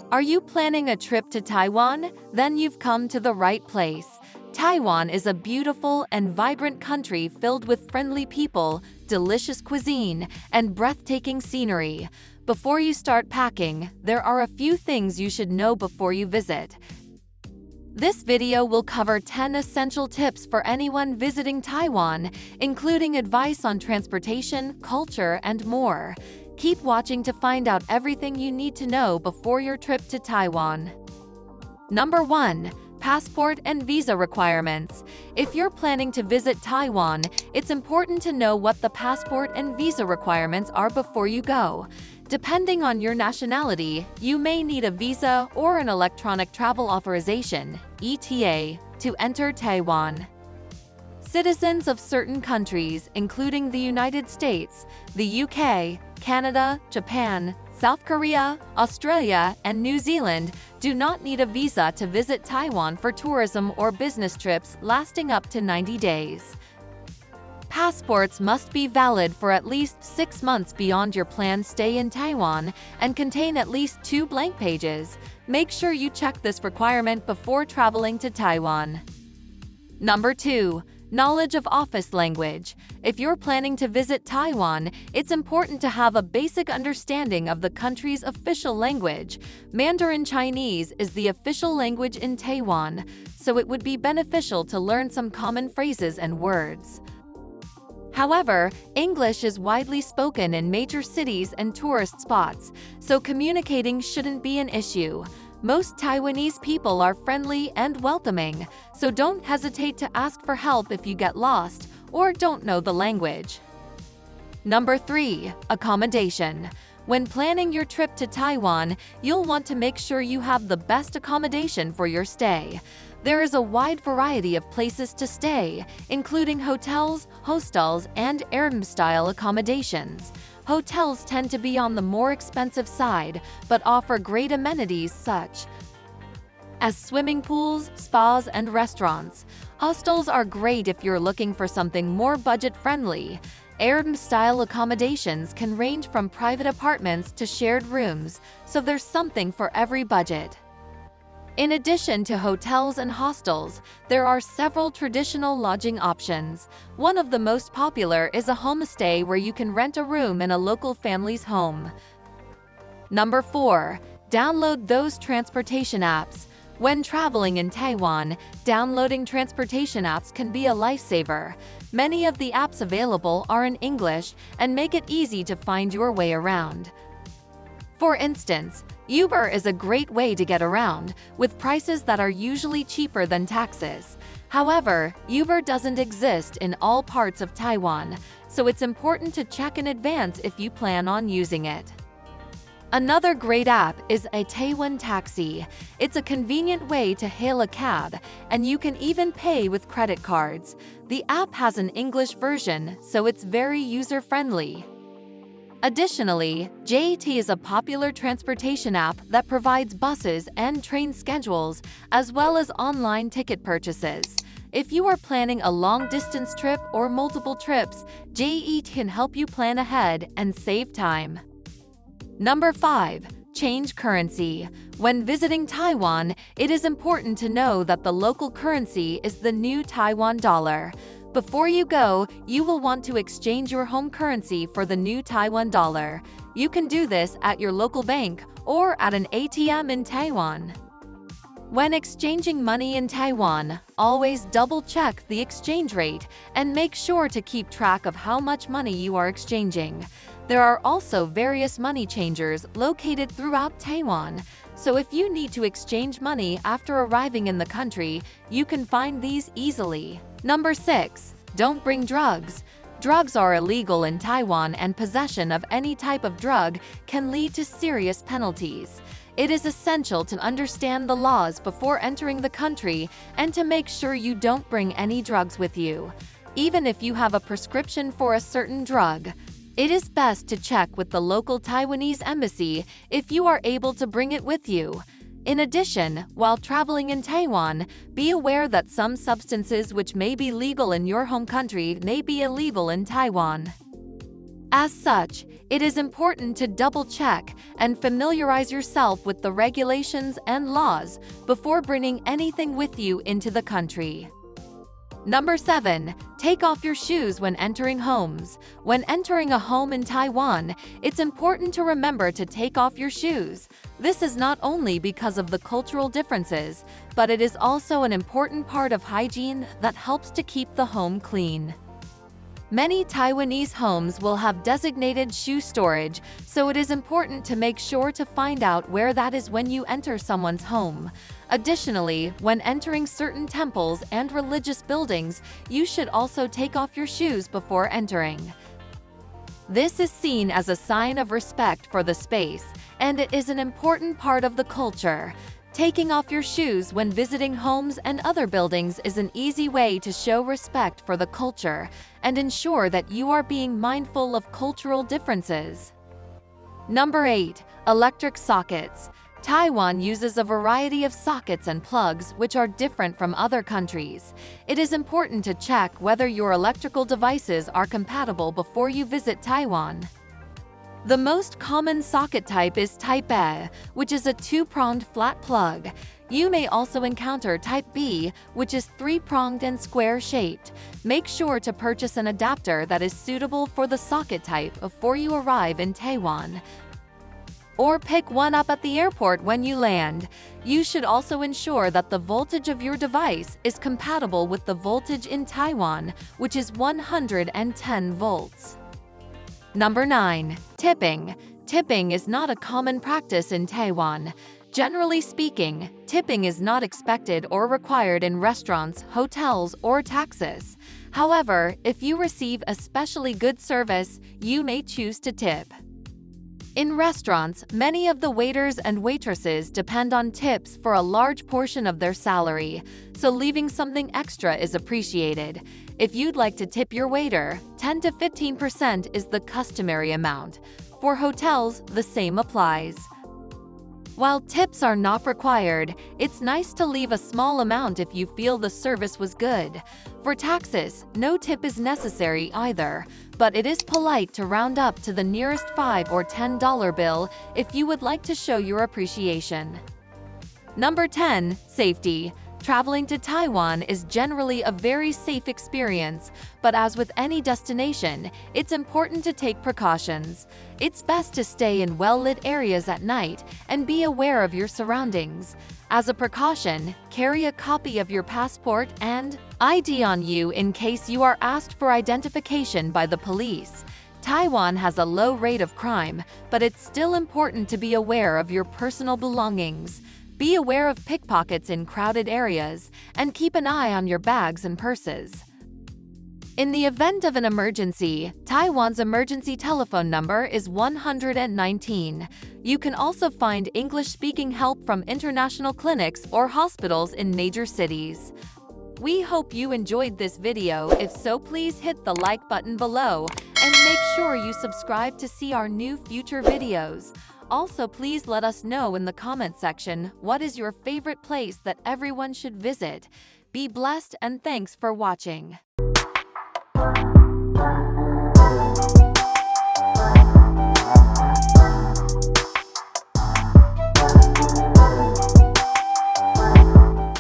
Are you planning a trip to Taiwan? Then you've come to the right place. Taiwan is a beautiful and vibrant country filled with friendly people, delicious cuisine, and breathtaking scenery. Before you start packing, there are a few things you should know before you visit. This video will cover 10 essential tips for anyone visiting Taiwan, including advice on transportation, culture, and more. Keep watching to find out everything you need to know before your trip to Taiwan. Number 1. Passport and visa requirements. If you're planning to visit Taiwan, it's important to know what the passport and visa requirements are before you go. Depending on your nationality, you may need a visa or an electronic travel authorization (ETA) to enter Taiwan. Citizens of certain countries, including the United States, the UK, Canada, Japan, South Korea, Australia, and New Zealand, do not need a visa to visit Taiwan for tourism or business trips lasting up to 90 days. Passports must be valid for at least 6 months beyond your planned stay in Taiwan and contain at least 2 blank pages. Make sure you check this requirement before traveling to Taiwan. Number 2. Knowledge of office language. If you're planning to visit Taiwan, it's important to have a basic understanding of the country's official language. Mandarin Chinese is the official language in Taiwan, so it would be beneficial to learn some common phrases and words. However, English is widely spoken in major cities and tourist spots, so communicating shouldn't be an issue. Most Taiwanese people are friendly and welcoming, so don't hesitate to ask for help if you get lost or don't know the language. Number 3. Accommodation. When planning your trip to Taiwan, you'll want to make sure you have the best accommodation for your stay. There is a wide variety of places to stay, including hotels, hostels, and Airbnb-style accommodations. Hotels tend to be on the more expensive side, but offer great amenities such as swimming pools, spas, and restaurants. Hostels are great if you're looking for something more budget-friendly. Airbnb-style accommodations can range from private apartments to shared rooms, so there's something for every budget. In addition to hotels and hostels, there are several traditional lodging options. One of the most popular is a homestay where you can rent a room in a local family's home. Number 4. Download those transportation apps. When traveling in Taiwan, downloading transportation apps can be a lifesaver. Many of the apps available are in English and make it easy to find your way around. For instance, Uber is a great way to get around, with prices that are usually cheaper than taxis. However, Uber doesn't exist in all parts of Taiwan, so it's important to check in advance if you plan on using it. Another great app is a Taiwan taxi. It's a convenient way to hail a cab, and you can even pay with credit cards. The app has an English version, so it's very user-friendly. Additionally, JET is a popular transportation app that provides buses and train schedules, as well as online ticket purchases. If you are planning a long-distance trip or multiple trips, JET can help you plan ahead and save time. Number 5. Change currency. When visiting Taiwan, it is important to know that the local currency is the new Taiwan dollar. Before you go, you will want to exchange your home currency for the new Taiwan dollar. You can do this at your local bank or at an ATM in Taiwan. When exchanging money in Taiwan, always double-check the exchange rate and make sure to keep track of how much money you are exchanging. There are also various money changers located throughout Taiwan, so if you need to exchange money after arriving in the country, you can find these easily. Number 6. Don't bring drugs. Drugs are illegal in Taiwan, and possession of any type of drug can lead to serious penalties. It is essential to understand the laws before entering the country and to make sure you don't bring any drugs with you. Even if you have a prescription for a certain drug, it is best to check with the local Taiwanese embassy if you are able to bring it with you. In addition, while traveling in Taiwan, be aware that some substances which may be legal in your home country may be illegal in Taiwan. As such, It is important to double-check and familiarize yourself with the regulations and laws before bringing anything with you into the country. Number 7. Take off your shoes when entering homes. When entering a home in Taiwan, it's important to remember to take off your shoes. This is not only because of the cultural differences, but it is also an important part of hygiene that helps to keep the home clean. Many Taiwanese homes will have designated shoe storage, so it is important to make sure to find out where that is when you enter someone's home. Additionally, when entering certain temples and religious buildings, you should also take off your shoes before entering. This is seen as a sign of respect for the space, and it is an important part of the culture. Taking off your shoes when visiting homes and other buildings is an easy way to show respect for the culture and ensure that you are being mindful of cultural differences. Number 8. Electric sockets. Taiwan uses a variety of sockets and plugs which are different from other countries. It is important to check whether your electrical devices are compatible before you visit Taiwan. The most common socket type is Type A, which is a two-pronged flat plug. You may also encounter Type B, which is three-pronged and square-shaped. Make sure to purchase an adapter that is suitable for the socket type before you arrive in Taiwan, or pick one up at the airport when you land. You should also ensure that the voltage of your device is compatible with the voltage in Taiwan, which is 110 volts. Number 9. Tipping. Tipping is not a common practice in Taiwan. Generally speaking, tipping is not expected or required in restaurants, hotels, or taxis. However, if you receive especially good service, you may choose to tip. In restaurants, many of the waiters and waitresses depend on tips for a large portion of their salary, so leaving something extra is appreciated. If you'd like to tip your waiter, 10 to 15% is the customary amount. For hotels, the same applies. While tips are not required, it's nice to leave a small amount if you feel the service was good. For taxes, no tip is necessary either, but it is polite to round up to the nearest $5 or $10 bill if you would like to show your appreciation. Number 10. Safety. Traveling to Taiwan is generally a very safe experience, but as with any destination, it's important to take precautions. It's best to stay in well-lit areas at night and be aware of your surroundings. As a precaution, carry a copy of your passport and ID on you in case you are asked for identification by the police. Taiwan has a low rate of crime, but it's still important to be aware of your personal belongings. Be aware of pickpockets in crowded areas, and keep an eye on your bags and purses. In the event of an emergency, Taiwan's emergency telephone number is 119. You can also find English-speaking help from international clinics or hospitals in major cities. We hope you enjoyed this video. If so, please hit the like button below and make sure you subscribe to see our new future videos. Also, please let us know in the comment section what is your favorite place that everyone should visit. Be blessed and thanks for watching.